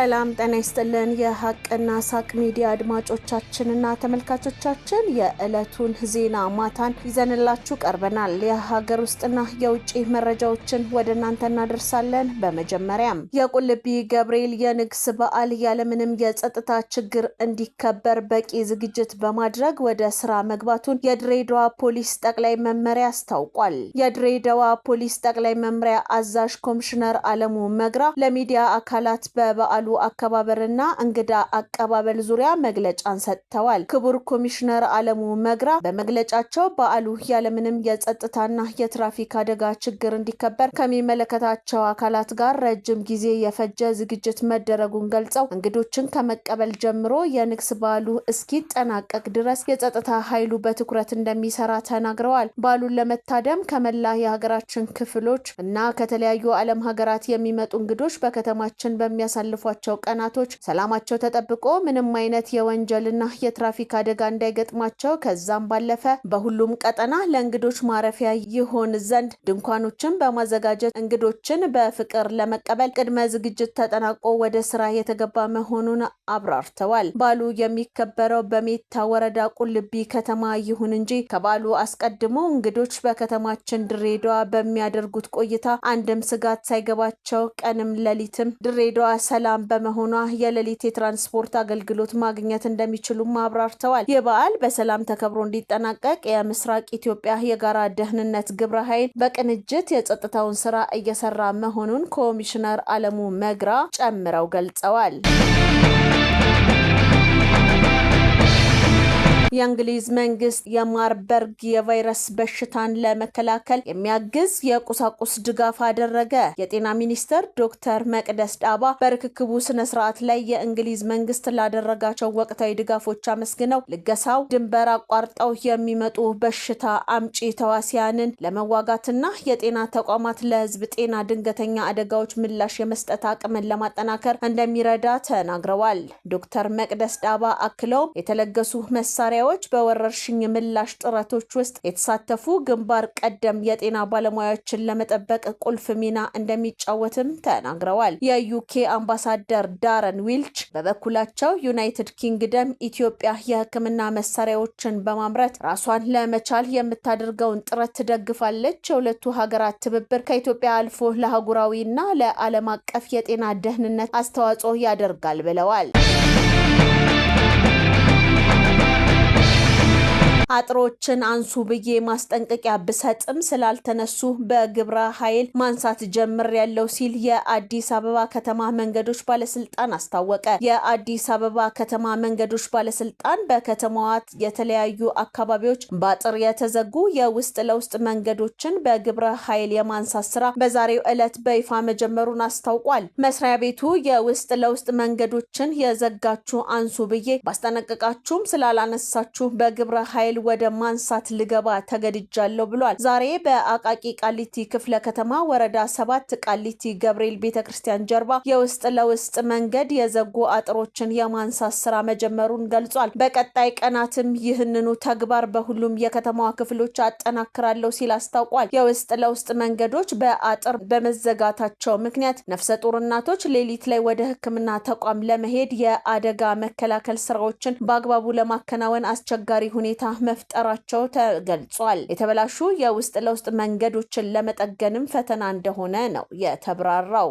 ሰላም ጤና ይስጥልን የሐቅና ሳቅ ሚዲያ አድማጮቻችንና ተመልካቾቻችን የዕለቱን ዜና ማታን ይዘንላችሁ ቀርበናል። የሀገር ውስጥና የውጭ መረጃዎችን ወደ እናንተ እናደርሳለን። በመጀመሪያም የቁልቢ ገብርኤል የንግስ በዓል ያለምንም የጸጥታ ችግር እንዲከበር በቂ ዝግጅት በማድረግ ወደ ስራ መግባቱን የድሬዳዋ ፖሊስ ጠቅላይ መምሪያ አስታውቋል። የድሬዳዋ ፖሊስ ጠቅላይ መምሪያ አዛዥ ኮሚሽነር አለሙ መግራ ለሚዲያ አካላት በበዓሉ አከባበርና እንግዳ አቀባበል ዙሪያ መግለጫን ሰጥተዋል። ክቡር ኮሚሽነር አለሙ መግራ በመግለጫቸው በዓሉ ያለምንም የጸጥታና የትራፊክ አደጋ ችግር እንዲከበር ከሚመለከታቸው አካላት ጋር ረጅም ጊዜ የፈጀ ዝግጅት መደረጉን ገልጸው እንግዶችን ከመቀበል ጀምሮ የንግስ በዓሉ እስኪጠናቀቅ ድረስ የጸጥታ ኃይሉ በትኩረት እንደሚሰራ ተናግረዋል። በዓሉን ለመታደም ከመላ የሀገራችን ክፍሎች እና ከተለያዩ ዓለም ሀገራት የሚመጡ እንግዶች በከተማችን በሚያሳልፏቸው ቀናቶች ሰላማቸው ተጠብቆ ምንም አይነት የወንጀልና የትራፊክ አደጋ እንዳይገጥማቸው ከዛም ባለፈ በሁሉም ቀጠና ለእንግዶች ማረፊያ ይሆን ዘንድ ድንኳኖችን በማዘጋጀት እንግዶችን በፍቅር ለመቀበል ቅድመ ዝግጅት ተጠናቆ ወደ ስራ የተገባ መሆኑን አብራርተዋል። በዓሉ የሚከበረው በሜታ ወረዳ ቁልቢ ከተማ ይሁን እንጂ ከበዓሉ አስቀድሞ እንግዶች በከተማችን ድሬዳዋ በሚያደርጉት ቆይታ አንድም ስጋት ሳይገባቸው ቀንም ሌሊትም ድሬዳዋ ሰላም በመሆኗ የሌሊት የትራንስፖርት አገልግሎት ማግኘት እንደሚችሉም አብራርተዋል። ይህ በዓል በሰላም ተከብሮ እንዲጠናቀቅ የምስራቅ ኢትዮጵያ የጋራ ደህንነት ግብረ ኃይል በቅንጅት የጸጥታውን ስራ እየሰራ መሆኑን ኮሚሽነር አለሙ መግራ ጨምረው ገልጸዋል። የእንግሊዝ መንግስት የማርበርግ የቫይረስ በሽታን ለመከላከል የሚያግዝ የቁሳቁስ ድጋፍ አደረገ። የጤና ሚኒስትር ዶክተር መቅደስ ዳባ በርክክቡ ስነ ስርዓት ላይ የእንግሊዝ መንግስት ላደረጋቸው ወቅታዊ ድጋፎች አመስግነው ልገሳው ድንበር አቋርጠው የሚመጡ በሽታ አምጪ ተዋሲያንን ለመዋጋትና የጤና ተቋማት ለህዝብ ጤና ድንገተኛ አደጋዎች ምላሽ የመስጠት አቅምን ለማጠናከር እንደሚረዳ ተናግረዋል። ዶክተር መቅደስ ዳባ አክለው የተለገሱ መሳሪያ በወረርሽኝ ምላሽ ጥረቶች ውስጥ የተሳተፉ ግንባር ቀደም የጤና ባለሙያዎችን ለመጠበቅ ቁልፍ ሚና እንደሚጫወትም ተናግረዋል። የዩኬ አምባሳደር ዳረን ዊልች በበኩላቸው ዩናይትድ ኪንግደም ኢትዮጵያ የሕክምና መሳሪያዎችን በማምረት ራሷን ለመቻል የምታደርገውን ጥረት ትደግፋለች። የሁለቱ ሀገራት ትብብር ከኢትዮጵያ አልፎ ለአህጉራዊና ለዓለም አቀፍ የጤና ደህንነት አስተዋጽኦ ያደርጋል ብለዋል። አጥሮችን አንሱ ብዬ ማስጠንቀቂያ ብሰጥም ስላልተነሱ በግብረ ኃይል ማንሳት ጀምር ያለው ሲል የአዲስ አበባ ከተማ መንገዶች ባለስልጣን አስታወቀ። የአዲስ አበባ ከተማ መንገዶች ባለስልጣን በከተማዋ የተለያዩ አካባቢዎች በአጥር የተዘጉ የውስጥ ለውስጥ መንገዶችን በግብረ ኃይል የማንሳት ስራ በዛሬው ዕለት በይፋ መጀመሩን አስታውቋል። መስሪያ ቤቱ የውስጥ ለውስጥ መንገዶችን የዘጋችሁ አንሱ ብዬ ባስጠነቀቃችሁም ስላላነሳችሁ በግብረ ኃይል ወደ ማንሳት ልገባ ተገድጃለሁ ብሏል። ዛሬ በአቃቂ ቃሊቲ ክፍለ ከተማ ወረዳ 7 ቃሊቲ ገብርኤል ቤተክርስቲያን ጀርባ የውስጥ ለውስጥ መንገድ የዘጉ አጥሮችን የማንሳት ስራ መጀመሩን ገልጿል። በቀጣይ ቀናትም ይህንኑ ተግባር በሁሉም የከተማዋ ክፍሎች አጠናክራለሁ ሲል አስታውቋል። የውስጥ ለውስጥ መንገዶች በአጥር በመዘጋታቸው ምክንያት ነፍሰ ጡር እናቶች ሌሊት ላይ ወደ ሕክምና ተቋም ለመሄድ የአደጋ መከላከል ስራዎችን በአግባቡ ለማከናወን አስቸጋሪ ሁኔታ መፍጠራቸው ተገልጿል። የተበላሹ የውስጥ ለውስጥ መንገዶችን ለመጠገንም ፈተና እንደሆነ ነው የተብራራው።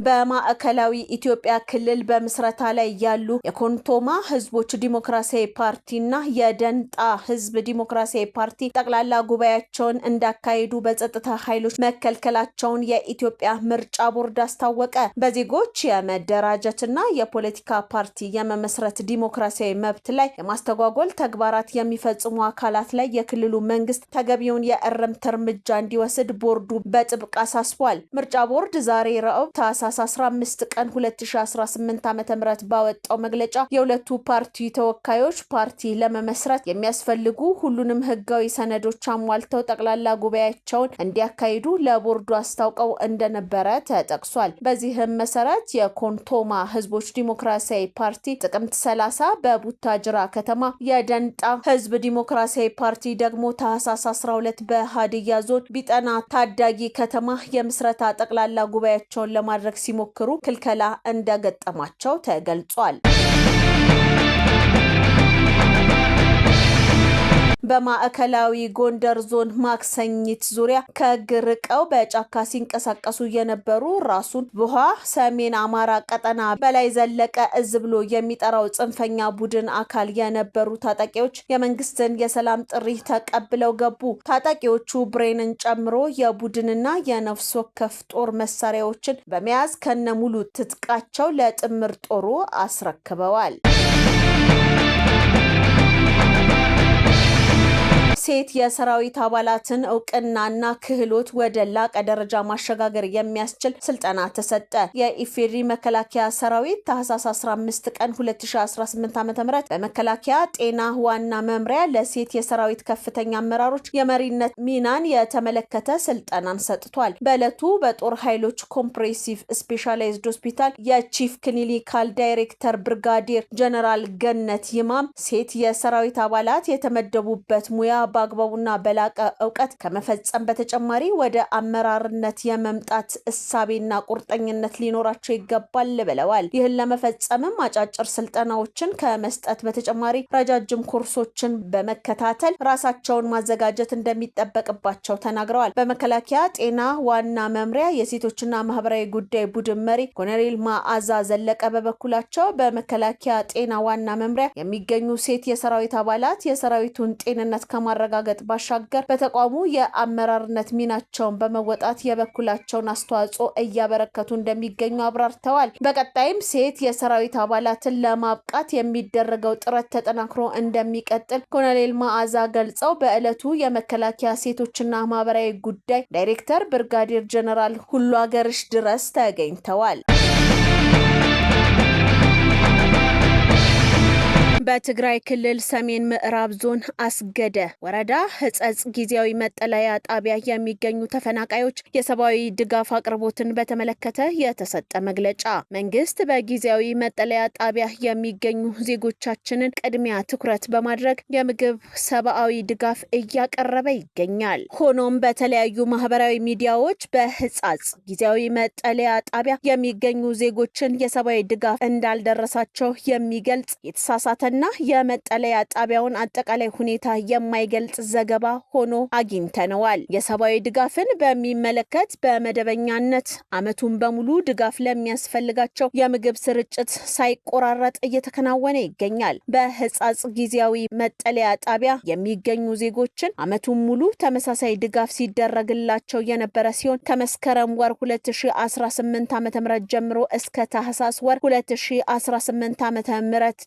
በማዕከላዊ ኢትዮጵያ ክልል በምስረታ ላይ ያሉ የኮንቶማ ህዝቦች ዲሞክራሲያዊ ፓርቲና የደንጣ ህዝብ ዲሞክራሲያዊ ፓርቲ ጠቅላላ ጉባኤያቸውን እንዳካሄዱ በጸጥታ ኃይሎች መከልከላቸውን የኢትዮጵያ ምርጫ ቦርድ አስታወቀ። በዜጎች የመደራጀትና የፖለቲካ ፓርቲ የመመስረት ዲሞክራሲያዊ መብት ላይ የማስተጓጎል ተግባራት የሚፈጽሙ አካላት ላይ የክልሉ መንግስት ተገቢውን የእርምት እርምጃ እንዲወስድ ቦርዱ በጥብቅ አሳስቧል። ምርጫ ቦርድ ዛሬ ረቡዕ ታህሳስ ታህሳስ 15 ቀን 2018 ዓ.ም ባወጣው መግለጫ የሁለቱ ፓርቲ ተወካዮች ፓርቲ ለመመስረት የሚያስፈልጉ ሁሉንም ህጋዊ ሰነዶች አሟልተው ጠቅላላ ጉባኤያቸውን እንዲያካሂዱ ለቦርዱ አስታውቀው እንደነበረ ተጠቅሷል። በዚህም መሰረት የኮንቶማ ህዝቦች ዲሞክራሲያዊ ፓርቲ ጥቅምት 30 በቡታጅራ ከተማ፣ የደንጣ ህዝብ ዲሞክራሲያዊ ፓርቲ ደግሞ ታህሳስ 12 በሃዲያ ዞን ቢጠና ታዳጊ ከተማ የምስረታ ጠቅላላ ጉባኤያቸውን ለማድረግ ሲሞክሩ ክልከላ እንደገጠማቸው ተገልጿል። በማዕከላዊ ጎንደር ዞን ማክሰኝት ዙሪያ ከህግ ርቀው በጫካ ሲንቀሳቀሱ የነበሩ ራሱን ቡሃ ሰሜን አማራ ቀጠና በላይ ዘለቀ እዝ ብሎ የሚጠራው ጽንፈኛ ቡድን አካል የነበሩ ታጣቂዎች የመንግስትን የሰላም ጥሪ ተቀብለው ገቡ። ታጣቂዎቹ ብሬንን ጨምሮ የቡድንና የነፍስ ወከፍ ጦር መሳሪያዎችን በመያዝ ከነሙሉ ትጥቃቸው ለጥምር ጦሩ አስረክበዋል። ሴት የሰራዊት አባላትን እውቅናና ክህሎት ወደ ላቀ ደረጃ ማሸጋገር የሚያስችል ስልጠና ተሰጠ። የኢፌዴሪ መከላከያ ሰራዊት ታህሳስ 15 ቀን 2018 ዓ.ም በመከላከያ ጤና ዋና መምሪያ ለሴት የሰራዊት ከፍተኛ አመራሮች የመሪነት ሚናን የተመለከተ ስልጠናን ሰጥቷል። በዕለቱ በጦር ኃይሎች ኮምፕሬሲቭ ስፔሻላይዝድ ሆስፒታል የቺፍ ክሊኒካል ዳይሬክተር ብርጋዴር ጀነራል ገነት ይማም ሴት የሰራዊት አባላት የተመደቡበት ሙያ በአግባቡና በላቀ እውቀት ከመፈጸም በተጨማሪ ወደ አመራርነት የመምጣት እሳቤና ቁርጠኝነት ሊኖራቸው ይገባል ብለዋል። ይህን ለመፈጸምም አጫጭር ስልጠናዎችን ከመስጠት በተጨማሪ ረጃጅም ኮርሶችን በመከታተል ራሳቸውን ማዘጋጀት እንደሚጠበቅባቸው ተናግረዋል። በመከላከያ ጤና ዋና መምሪያ የሴቶችና ማህበራዊ ጉዳይ ቡድን መሪ ኮሎኔል ማዕዛ ዘለቀ በበኩላቸው በመከላከያ ጤና ዋና መምሪያ የሚገኙ ሴት የሰራዊት አባላት የሰራዊቱን ጤንነት ከማረጋገጥ ባሻገር በተቋሙ የአመራርነት ሚናቸውን በመወጣት የበኩላቸውን አስተዋጽኦ እያበረከቱ እንደሚገኙ አብራርተዋል። በቀጣይም ሴት የሰራዊት አባላትን ለማብቃት የሚደረገው ጥረት ተጠናክሮ እንደሚቀጥል ኮሎኔል ማዕዛ ገልጸው በዕለቱ የመከላከያ ሴቶችና ማህበራዊ ጉዳይ ዳይሬክተር ብርጋዴር ጀነራል ሁሉ አገርሽ ድረስ ተገኝተዋል። በትግራይ ክልል ሰሜን ምዕራብ ዞን አስገደ ወረዳ ህጸጽ ጊዜያዊ መጠለያ ጣቢያ የሚገኙ ተፈናቃዮች የሰብአዊ ድጋፍ አቅርቦትን በተመለከተ የተሰጠ መግለጫ። መንግስት በጊዜያዊ መጠለያ ጣቢያ የሚገኙ ዜጎቻችንን ቅድሚያ ትኩረት በማድረግ የምግብ ሰብአዊ ድጋፍ እያቀረበ ይገኛል። ሆኖም በተለያዩ ማህበራዊ ሚዲያዎች በህጻጽ ጊዜያዊ መጠለያ ጣቢያ የሚገኙ ዜጎችን የሰብአዊ ድጋፍ እንዳልደረሳቸው የሚገልጽ የተሳሳተ እና የመጠለያ ጣቢያውን አጠቃላይ ሁኔታ የማይገልጽ ዘገባ ሆኖ አግኝተነዋል። የሰብአዊ ድጋፍን በሚመለከት በመደበኛነት ዓመቱን በሙሉ ድጋፍ ለሚያስፈልጋቸው የምግብ ስርጭት ሳይቆራረጥ እየተከናወነ ይገኛል። በህጻጽ ጊዜያዊ መጠለያ ጣቢያ የሚገኙ ዜጎችን ዓመቱን ሙሉ ተመሳሳይ ድጋፍ ሲደረግላቸው የነበረ ሲሆን ከመስከረም ወር 2018 ዓ.ም ጀምሮ እስከ ታህሳስ ወር 2018 ዓ.ም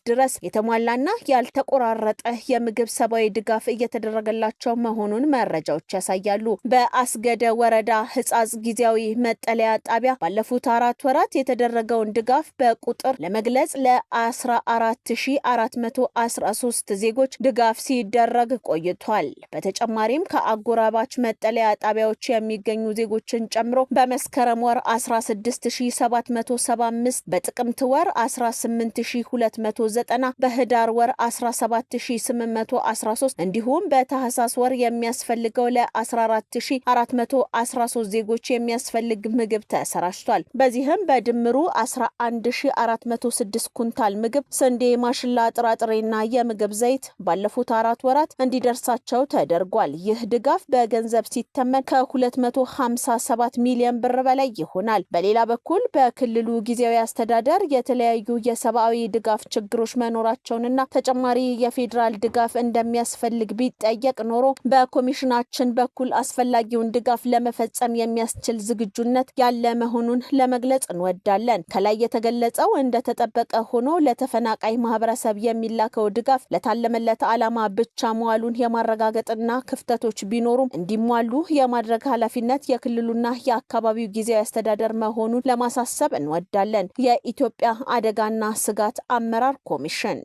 ድረስ የተሟላና ያልተቆራረጠ የምግብ ሰብአዊ ድጋፍ እየተደረገላቸው መሆኑን መረጃዎች ያሳያሉ። በአስገደ ወረዳ ህጻጽ ጊዜያዊ መጠለያ ጣቢያ ባለፉት 4 ወራት የተደረገውን ድጋፍ በቁጥር ለመግለጽ ለ14413 ዜጎች ድጋፍ ሲደረግ ቆይቷል። በተጨማሪም ከአጎራባች መጠለያ ጣቢያዎች የሚገኙ ዜጎችን ጨምሮ በመስከረም ወር 16775፣ በጥቅምት ወር 18290፣ በህዳር ወር 17813 እንዲሁም በታህሳስ ወር የሚያስፈልገው ለ14413 ዜጎች የሚያስፈልግ ምግብ ተሰራጭቷል። በዚህም በድምሩ 11406 ኩንታል ምግብ፣ ስንዴ፣ ማሽላ፣ ጥራጥሬና የምግብ ዘይት ባለፉት 4 ወራት እንዲደርሳቸው ተደርጓል። ይህ ድጋፍ በገንዘብ ሲተመን ከ257 ሚሊዮን ብር በላይ ይሆናል። በሌላ በኩል በክልሉ ጊዜያዊ አስተዳደር የተለያዩ የሰብአዊ ድጋፍ ችግሮች መኖራቸውን ቢሆንና ተጨማሪ የፌዴራል ድጋፍ እንደሚያስፈልግ ቢጠየቅ ኖሮ በኮሚሽናችን በኩል አስፈላጊውን ድጋፍ ለመፈጸም የሚያስችል ዝግጁነት ያለ መሆኑን ለመግለጽ እንወዳለን። ከላይ የተገለጸው እንደተጠበቀ ሆኖ ለተፈናቃይ ማህበረሰብ የሚላከው ድጋፍ ለታለመለት ዓላማ ብቻ መዋሉን የማረጋገጥና ክፍተቶች ቢኖሩም እንዲሟሉ የማድረግ ኃላፊነት የክልሉና የአካባቢው ጊዜያዊ አስተዳደር መሆኑን ለማሳሰብ እንወዳለን። የኢትዮጵያ አደጋና ስጋት አመራር ኮሚሽን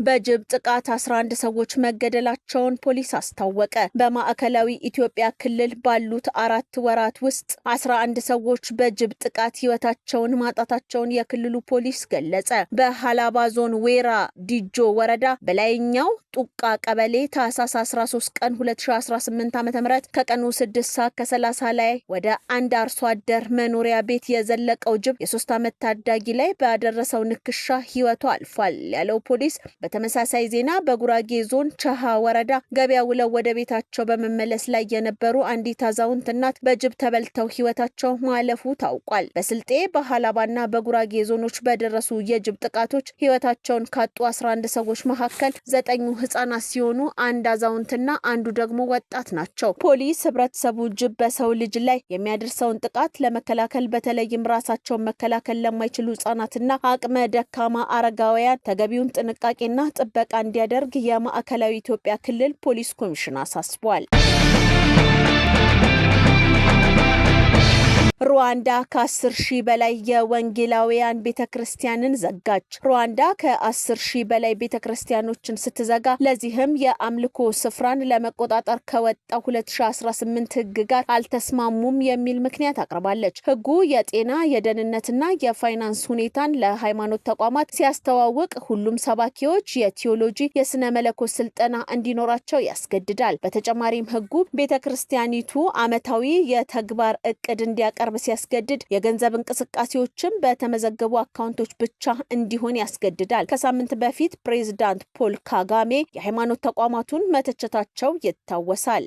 በጅብ ጥቃት 11 ሰዎች መገደላቸውን ፖሊስ አስታወቀ። በማዕከላዊ ኢትዮጵያ ክልል ባሉት 4 ወራት ውስጥ 11 ሰዎች በጅብ ጥቃት ህይወታቸውን ማጣታቸውን የክልሉ ፖሊስ ገለጸ። በሃላባ ዞን ዌራ ዲጆ ወረዳ በላይኛው ጡቃ ቀበሌ ታህሳስ 13 ቀን 2018 ዓ.ም ከቀኑ 6:30 ላይ ወደ አንድ አርሶ አደር መኖሪያ ቤት የዘለቀው ጅብ የ3 ዓመት ታዳጊ ላይ ባደረሰው ንክሻ ህይወቱ አልፏል ያለው ፖሊስ በተመሳሳይ ዜና በጉራጌ ዞን ቻሃ ወረዳ ገበያ ውለው ወደ ቤታቸው በመመለስ ላይ የነበሩ አንዲት አዛውንት እናት በጅብ ተበልተው ህይወታቸው ማለፉ ታውቋል። በስልጤ በሃላባና በጉራጌ ዞኖች በደረሱ የጅብ ጥቃቶች ህይወታቸውን ካጡ 11 ሰዎች መካከል 9 ህጻናት ሲሆኑ አንድ አዛውንትና አንዱ ደግሞ ወጣት ናቸው። ፖሊስ ህብረተሰቡ ጅብ በሰው ልጅ ላይ የሚያደርሰውን ጥቃት ለመከላከል በተለይም ራሳቸውን መከላከል ለማይችሉ ህጻናትና አቅመ ደካማ አረጋውያን ተገቢውን ጥንቃቄና ጥበቃ እንዲያደርግ የማዕከላዊ ኢትዮጵያ ክልል ፖሊስ ኮሚሽን አሳስቧል። ሩዋንዳ ከ10,000 በላይ የወንጌላውያን ቤተክርስቲያንን ዘጋች። ሩዋንዳ ከ10,000 በላይ ቤተክርስቲያኖችን ስትዘጋ ለዚህም የአምልኮ ስፍራን ለመቆጣጠር ከወጣው 2018 ህግ ጋር አልተስማሙም የሚል ምክንያት አቅርባለች። ህጉ የጤና የደህንነትና የፋይናንስ ሁኔታን ለሃይማኖት ተቋማት ሲያስተዋውቅ ሁሉም ሰባኪዎች የቲዮሎጂ የስነ መለኮት ስልጠና እንዲኖራቸው ያስገድዳል። በተጨማሪም ህጉ ቤተክርስቲያኒቱ ዓመታዊ የተግባር እቅድ እንዲያቀርብ ሲያስገድድ የገንዘብ እንቅስቃሴዎችን በተመዘገቡ አካውንቶች ብቻ እንዲሆን ያስገድዳል። ከሳምንት በፊት ፕሬዝዳንት ፖል ካጋሜ የሃይማኖት ተቋማቱን መተቸታቸው ይታወሳል።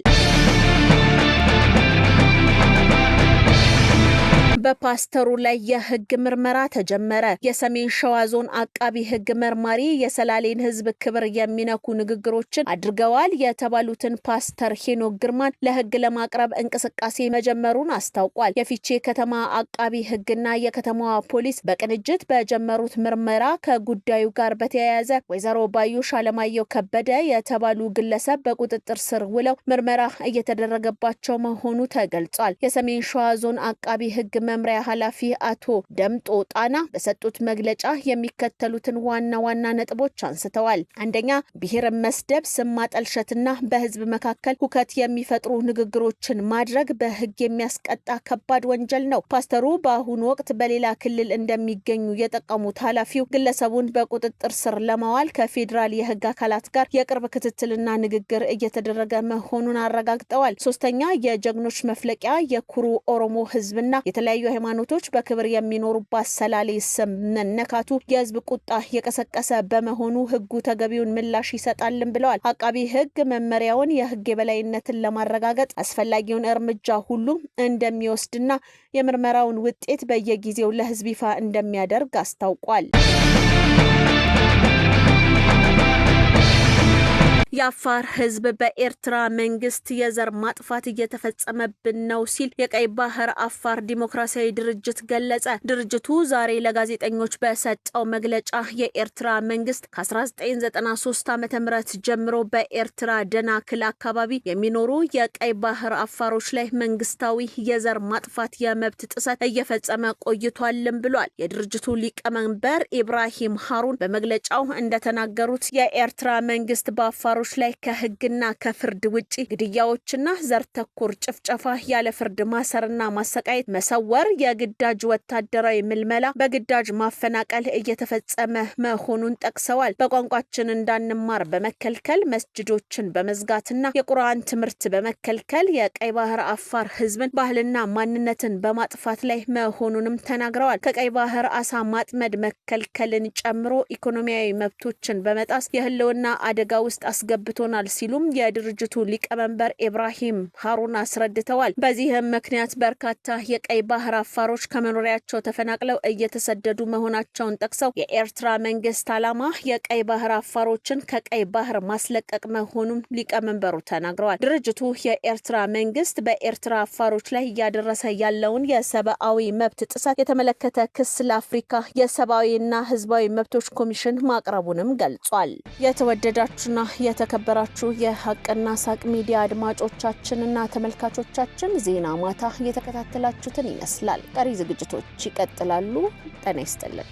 በፓስተሩ ላይ የህግ ምርመራ ተጀመረ። የሰሜን ሸዋ ዞን አቃቢ ህግ መርማሪ የሰላሌን ህዝብ ክብር የሚነኩ ንግግሮችን አድርገዋል የተባሉትን ፓስተር ሄኖክ ግርማን ለህግ ለማቅረብ እንቅስቃሴ መጀመሩን አስታውቋል። የፊቼ ከተማ አቃቢ ህግና የከተማዋ ፖሊስ በቅንጅት በጀመሩት ምርመራ ከጉዳዩ ጋር በተያያዘ ወይዘሮ ባዩሽ አለማየሁ ከበደ የተባሉ ግለሰብ በቁጥጥር ስር ውለው ምርመራ እየተደረገባቸው መሆኑ ተገልጿል። የሰሜን ሸዋ ዞን አቃቢ ህግ መምሪያ ኃላፊ አቶ ደምጦ ጣና በሰጡት መግለጫ የሚከተሉትን ዋና ዋና ነጥቦች አንስተዋል። አንደኛ፣ ብሔርን መስደብ፣ ስም ማጠልሸትና በህዝብ መካከል ሁከት የሚፈጥሩ ንግግሮችን ማድረግ በህግ የሚያስቀጣ ከባድ ወንጀል ነው። ፓስተሩ በአሁኑ ወቅት በሌላ ክልል እንደሚገኙ የጠቀሙት ኃላፊው ግለሰቡን በቁጥጥር ስር ለማዋል ከፌዴራል የህግ አካላት ጋር የቅርብ ክትትልና ንግግር እየተደረገ መሆኑን አረጋግጠዋል። ሶስተኛ፣ የጀግኖች መፍለቂያ የኩሩ ኦሮሞ ህዝብና የተለያዩ ሃይማኖቶች በክብር የሚኖሩባት ሰላሌ ስም መነካቱ የህዝብ ቁጣ የቀሰቀሰ በመሆኑ ህጉ ተገቢውን ምላሽ ይሰጣልን ብለዋል። አቃቢ ህግ መመሪያውን የህግ የበላይነትን ለማረጋገጥ አስፈላጊውን እርምጃ ሁሉ እንደሚወስድና የምርመራውን ውጤት በየጊዜው ለህዝብ ይፋ እንደሚያደርግ አስታውቋል። የአፋር ህዝብ በኤርትራ መንግስት የዘር ማጥፋት እየተፈጸመብን ነው ሲል የቀይ ባህር አፋር ዲሞክራሲያዊ ድርጅት ገለጸ። ድርጅቱ ዛሬ ለጋዜጠኞች በሰጠው መግለጫ የኤርትራ መንግስት ከ1993 ዓ.ም ጀምሮ በኤርትራ ደናክል አካባቢ የሚኖሩ የቀይ ባህር አፋሮች ላይ መንግስታዊ የዘር ማጥፋት የመብት ጥሰት እየፈጸመ ቆይቷልም ብሏል። የድርጅቱ ሊቀመንበር ኢብራሂም ሃሩን በመግለጫው እንደተናገሩት የኤርትራ መንግስት በአፋሮች ላይ ከህግና ከፍርድ ውጪ ግድያዎችና ዘር ተኮር ጭፍጨፋ፣ ያለ ፍርድ ማሰርና ማሰቃየት፣ መሰወር፣ የግዳጅ ወታደራዊ ምልመላ፣ በግዳጅ ማፈናቀል እየተፈጸመ መሆኑን ጠቅሰዋል። በቋንቋችን እንዳንማር በመከልከል መስጂዶችን በመዝጋትና የቁርአን ትምህርት በመከልከል የቀይ ባህር አፋር ህዝብን ባህልና ማንነትን በማጥፋት ላይ መሆኑንም ተናግረዋል። ከቀይ ባህር አሳ ማጥመድ መከልከልን ጨምሮ ኢኮኖሚያዊ መብቶችን በመጣስ የህልውና አደጋ ውስጥ አስገብቶናል ሲሉም የድርጅቱ ሊቀመንበር ኢብራሂም ሃሩን አስረድተዋል። በዚህም ምክንያት በርካታ የቀይ ባህር አፋሮች ከመኖሪያቸው ተፈናቅለው እየተሰደዱ መሆናቸውን ጠቅሰው የኤርትራ መንግስት ዓላማ የቀይ ባህር አፋሮችን ከቀይ ባህር ማስለቀቅ መሆኑን ሊቀመንበሩ ተናግረዋል። ድርጅቱ የኤርትራ መንግስት በኤርትራ አፋሮች ላይ እያደረሰ ያለውን የሰብአዊ መብት ጥሰት የተመለከተ ክስ ለአፍሪካ የሰብአዊና ህዝባዊ መብቶች ኮሚሽን ማቅረቡንም ገልጿል። የተወደዳችሁና የተከበራችሁ የሀቅና ሳቅ ሚዲያ አድማጮቻችንና ተመልካቾቻችን ዜና ማታ የተከታተላችሁትን ይመስላል። ቀሪ ዝግጅቶች ይቀጥላሉ። ጤና ይስጥልን።